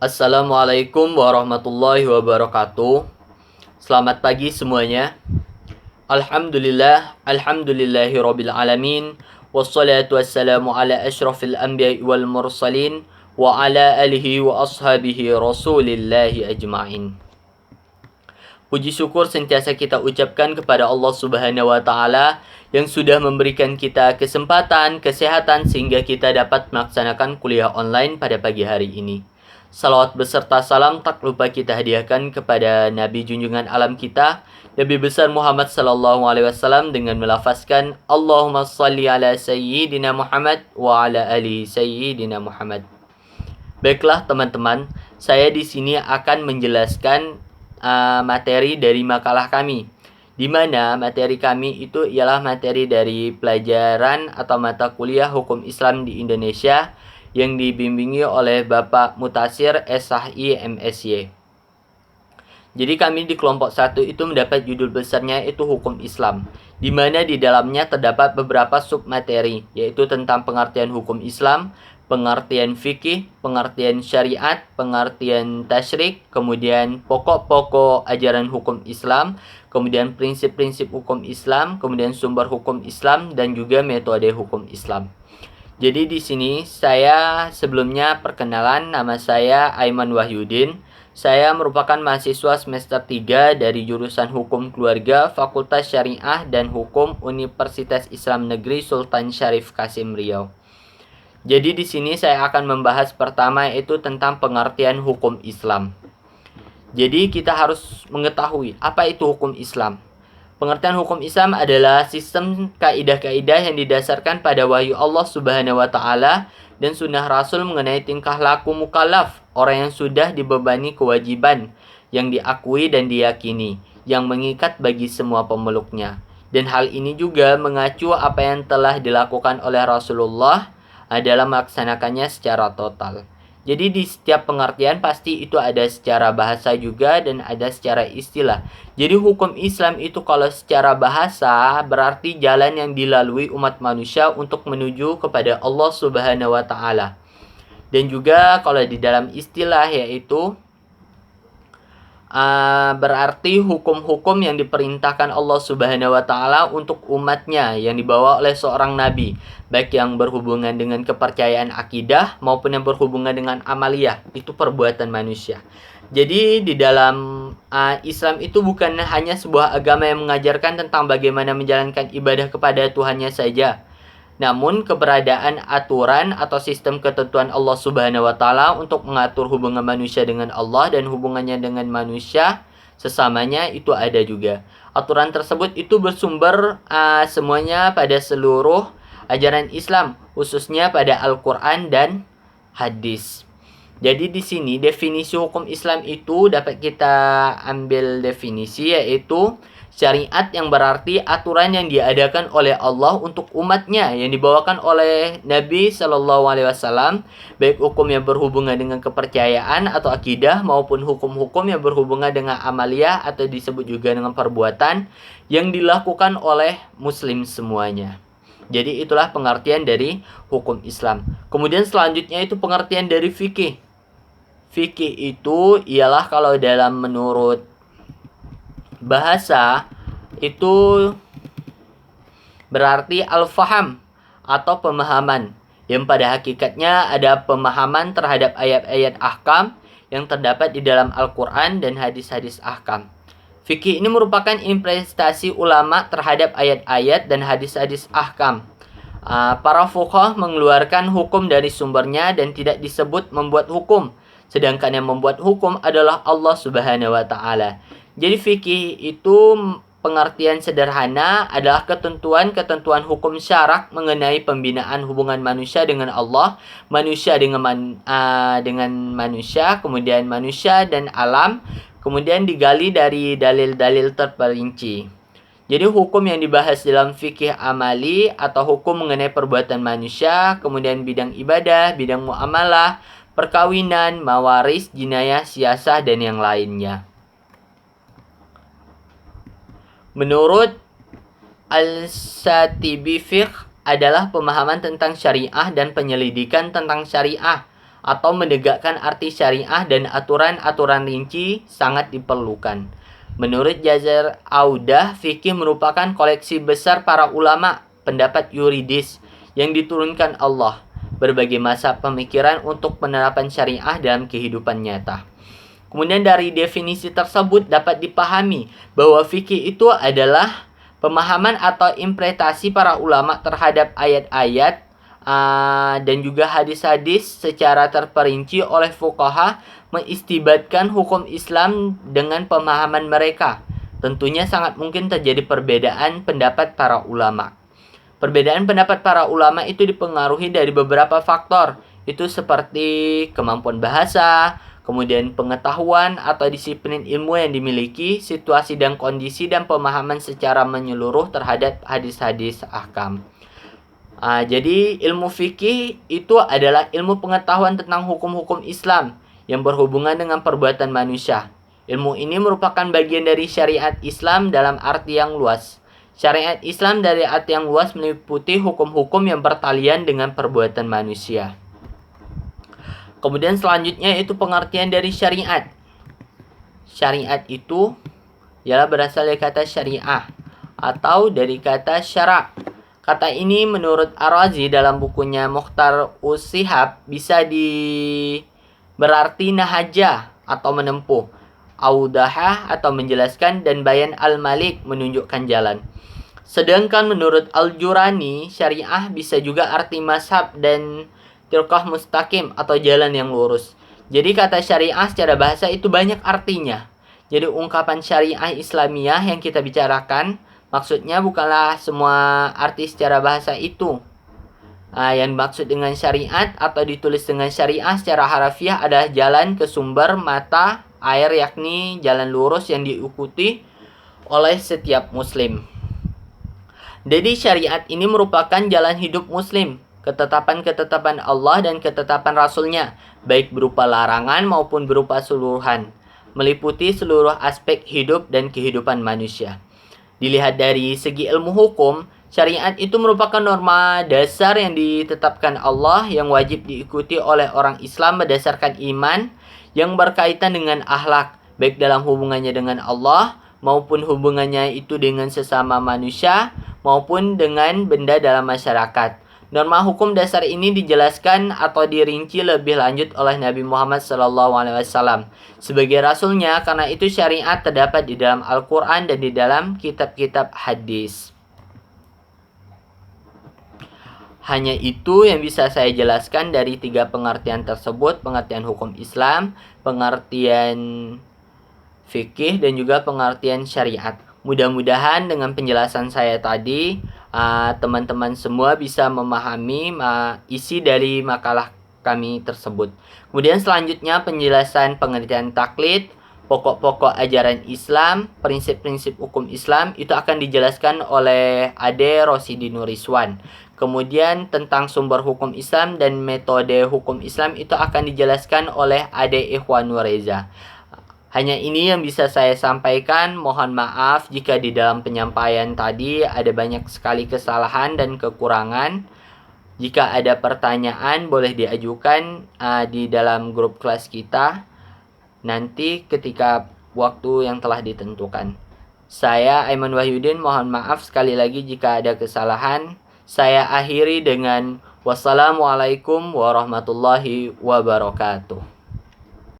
Assalamualaikum warahmatullahi wabarakatuh. Selamat pagi semuanya. Alhamdulillahi rabbil alamin. Wassalatu wassalamu ala asyrafil anbiya'i wal mursalin wa ala alihi wa ashabihi rasulillahi ajma'in. Puji syukur sentiasa kita ucapkan kepada Allah Subhanahu wa taala yang sudah memberikan kita kesempatan, kesehatan sehingga kita dapat melaksanakan kuliah online pada pagi hari ini. Salawat beserta salam tak lupa kita hadiahkan kepada Nabi junjungan alam kita, Nabi besar Muhammad sallallahu alaihi wasallam dengan melafazkan Allahumma shalli ala sayyidina Muhammad wa ala ali sayyidina Muhammad. Baiklah teman-teman, saya di sini akan menjelaskan materi dari makalah kami, di mana materi kami itu ialah materi dari pelajaran atau mata kuliah hukum Islam di Indonesia yang dibimbingi oleh Bapak Mutasir SHI MSy. Jadi kami di kelompok 1 itu mendapat judul besarnya itu hukum Islam, di mana di dalamnya terdapat beberapa submateri, yaitu tentang pengertian hukum Islam, pengertian fikih, pengertian syariat, pengertian tasyrik, kemudian pokok-pokok ajaran hukum Islam, kemudian prinsip-prinsip hukum Islam, kemudian sumber hukum Islam, dan juga metode hukum Islam. Jadi di sini saya sebelumnya perkenalan, nama saya Aiman Wahyudin. Saya merupakan mahasiswa semester 3 dari jurusan Hukum Keluarga, Fakultas Syariah dan Hukum Universitas Islam Negeri Sultan Syarif Kasim Riau. Jadi di sini saya akan membahas pertama yaitu tentang pengertian hukum Islam. Jadi kita harus mengetahui apa itu hukum Islam. Pengertian hukum Islam adalah sistem kaidah-kaidah yang didasarkan pada wahyu Allah Subhanahu wa taala dan sunnah Rasul mengenai tingkah laku mukallaf, orang yang sudah dibebani kewajiban yang diakui dan diyakini, yang mengikat bagi semua pemeluknya. Dan hal ini juga mengacu apa yang telah dilakukan oleh Rasulullah adalah melaksanakannya secara total. Jadi di setiap pengertian pasti itu ada secara bahasa juga dan ada secara istilah. Jadi hukum Islam itu kalau secara bahasa berarti jalan yang dilalui umat manusia untuk menuju kepada Allah Subhanahu wa taala. Dan juga kalau di dalam istilah yaitu berarti hukum-hukum yang diperintahkan Allah Subhanahu wa taala untuk umatnya yang dibawa oleh seorang nabi, baik yang berhubungan dengan kepercayaan akidah maupun yang berhubungan dengan amaliyah, itu perbuatan manusia. Jadi di dalam Islam itu bukan hanya sebuah agama yang mengajarkan tentang bagaimana menjalankan ibadah kepada Tuhannya saja, namun keberadaan aturan atau sistem ketentuan Allah Subhanahu wa taala untuk mengatur hubungan manusia dengan Allah dan hubungannya dengan manusia sesamanya itu ada juga. Aturan tersebut itu bersumber semuanya pada seluruh ajaran Islam, khususnya pada Al-Qur'an dan hadis. Jadi di sini definisi hukum Islam itu dapat kita ambil definisi yaitu syariat yang berarti aturan yang diadakan oleh Allah untuk umatnya yang dibawakan oleh Nabi Shallallahu Alaihi Wasallam, baik hukum yang berhubungan dengan kepercayaan atau akidah maupun hukum-hukum yang berhubungan dengan amaliyah atau disebut juga dengan perbuatan yang dilakukan oleh Muslim semuanya. Jadi itulah pengertian dari hukum Islam. Kemudian selanjutnya itu pengertian dari fikih. Fikih itu ialah kalau dalam menurut bahasa itu berarti al-faham atau pemahaman yang pada hakikatnya ada pemahaman terhadap ayat-ayat ahkam yang terdapat di dalam Al-Quran dan hadis-hadis ahkam. Fikih ini merupakan investasi ulama terhadap ayat-ayat dan hadis-hadis ahkam. Para fuqaha mengeluarkan hukum dari sumbernya dan tidak disebut membuat hukum, sedangkan yang membuat hukum adalah Allah Subhanahu wa taala. Jadi fikih itu pengertian sederhana adalah ketentuan-ketentuan hukum syarak mengenai pembinaan hubungan manusia dengan Allah, manusia dengan manusia, kemudian manusia dan alam, kemudian digali dari dalil-dalil terperinci. Jadi hukum yang dibahas dalam fikih amali atau hukum mengenai perbuatan manusia, kemudian bidang ibadah, bidang muamalah, perkawinan, mawaris, jinayah, siasah, dan yang lainnya. Menurut Al-Shatibi, fiqh adalah pemahaman tentang syariah dan penyelidikan tentang syariah atau menegakkan arti syariah dan aturan-aturan rinci sangat diperlukan. Menurut Jazar Audah, fikih merupakan koleksi besar para ulama pendapat yuridis yang diturunkan Allah, berbagai masa pemikiran untuk penerapan syariah dalam kehidupan nyata. Kemudian dari definisi tersebut dapat dipahami bahwa fikih itu adalah pemahaman atau interpretasi para ulama terhadap ayat-ayat dan juga hadis-hadis secara terperinci oleh fuqaha mengistibatkan hukum Islam dengan pemahaman mereka. Tentunya sangat mungkin terjadi perbedaan pendapat para ulama. Perbedaan pendapat para ulama itu dipengaruhi dari beberapa faktor. Itu seperti kemampuan bahasa, kemudian pengetahuan atau disiplin ilmu yang dimiliki, situasi dan kondisi, dan pemahaman secara menyeluruh terhadap hadis-hadis ahkam. Jadi ilmu fikih itu adalah ilmu pengetahuan tentang hukum-hukum Islam yang berhubungan dengan perbuatan manusia. Ilmu ini merupakan bagian dari syariat Islam dalam arti yang luas. Syariat Islam dari arti yang luas meliputi hukum-hukum yang bertalian dengan perbuatan manusia. Kemudian selanjutnya itu pengertian dari syariat. Syariat itu ialah berasal dari kata syariah atau dari kata syara'. Kata ini menurut Ar-Razi dalam bukunya Mukhtar Us-Sihab bisa berarti nahaja atau menempuh, audaha atau menjelaskan, dan bayan al-malik menunjukkan jalan. Sedangkan menurut Al-Jurani, syariah bisa juga arti mazhab dan tirqah mustaqim atau jalan yang lurus. Jadi kata syariah secara bahasa itu banyak artinya. Jadi ungkapan syariah Islamiyah yang kita bicarakan maksudnya bukanlah semua arti secara bahasa itu. Yang dimaksud dengan syariat atau ditulis dengan syariah secara harafiah adalah jalan ke sumber mata air, yakni jalan lurus yang diikuti oleh setiap muslim. Jadi syariat ini merupakan jalan hidup muslim, ketetapan-ketetapan Allah dan ketetapan Rasulnya, baik berupa larangan maupun berupa seluruhan, meliputi seluruh aspek hidup dan kehidupan manusia. Dilihat dari segi ilmu hukum, syariat itu merupakan norma dasar yang ditetapkan Allah yang wajib diikuti oleh orang Islam berdasarkan iman yang berkaitan dengan akhlak, baik dalam hubungannya dengan Allah maupun hubungannya itu dengan sesama manusia maupun dengan benda dalam masyarakat. Norma hukum dasar ini dijelaskan atau dirinci lebih lanjut oleh Nabi Muhammad SAW sebagai rasulnya, karena itu syariat terdapat di dalam Al-Quran dan di dalam kitab-kitab hadis. Hanya itu yang bisa saya jelaskan dari 3 pengertian tersebut: pengertian hukum Islam, pengertian fikih, dan juga pengertian syariat. Mudah-mudahan dengan penjelasan saya tadi, teman-teman semua bisa memahami isi dari makalah kami tersebut. Kemudian selanjutnya penjelasan pengertian taklid, pokok-pokok ajaran Islam, prinsip-prinsip hukum Islam itu akan dijelaskan oleh Ade Rosidi Nuriswan. Kemudian tentang sumber hukum Islam dan metode hukum Islam itu akan dijelaskan oleh Ade Ikhwanur Reza. Hanya ini yang bisa saya sampaikan. Mohon maaf jika di dalam penyampaian tadi ada banyak sekali kesalahan dan kekurangan. Jika ada pertanyaan boleh diajukan di dalam grup kelas kita nanti ketika waktu yang telah ditentukan. Saya Aiman Wahyudin, mohon maaf sekali lagi jika ada kesalahan. Saya akhiri dengan wassalamualaikum warahmatullahi wabarakatuh.